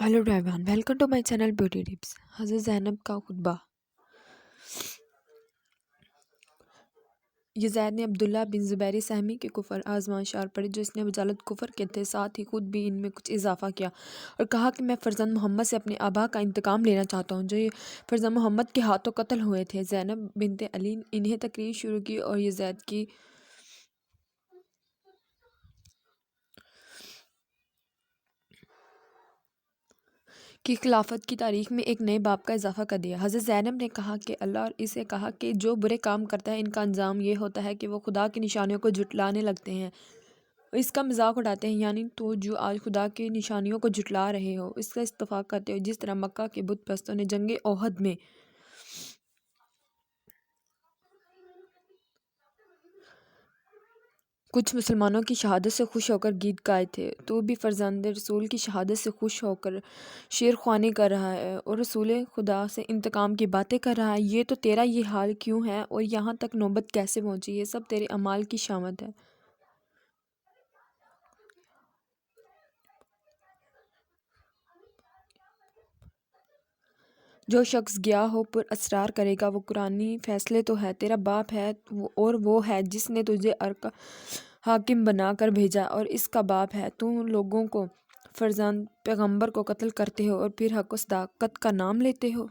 Hello everyone, welcome to my channel beauty tips. Hazrat Zainab का खुतबा। यज़ीद ने अब्दुल्ला बिन ज़ुबैर सहमी के कुफर आज़माइश पड़ी जो इसने बजालत कुफर के थे, साथ ही खुद भी इनमें कुछ इजाफा किया और कहा कि मैं फ़र्जंद मोहम्मद से अपने आबा का इंतकाम लेना चाहता हूँ जो ये फ़र्जंद मोहम्मद के हाथों कत्ल हुए थे। ज़ैनब बिनते अली इन्हें तकरीर शुरू की और यज़ीद की खिलाफत की तारीख में एक नए बाब का इजाफा कर दिया। हज़रत ज़ैनब ने कहा कि अल्लाह और इसे कहा कि जो बुरे काम करता है इनका अंजाम ये होता है कि वो खुदा की निशानियों को झुटलाने लगते हैं, इसका मजाक उड़ाते हैं। यानी तो जो आज खुदा की निशानियों को झुटला रहे हो इसका इस्तफाक करते हो, जिस तरह मक्का के बुत परस्तों ने जंग ओहद में कुछ मुसलमानों की शहादत से खुश होकर गीत गाए थे। तो भी फरजंद रसूल की शहादत से खुश होकर शेर ख्वानी कर रहा है और रसूल खुदा से इंतकाम की बातें कर रहा है। ये तो तेरा ये हाल क्यों है और यहाँ तक नौबत कैसे पहुँची? ये सब तेरे अमाल की शामत है। जो शख्स गया हो पर असरार करेगा वो कुरानी फैसले तो है, तेरा बाप है और वो है जिसने तुझे अर्क हाकिम बना कर भेजा और इसका बाप है। तुम लोगों को फर्जंद पैगंबर को कत्ल करते हो और फिर हक व सदाकत का नाम लेते हो।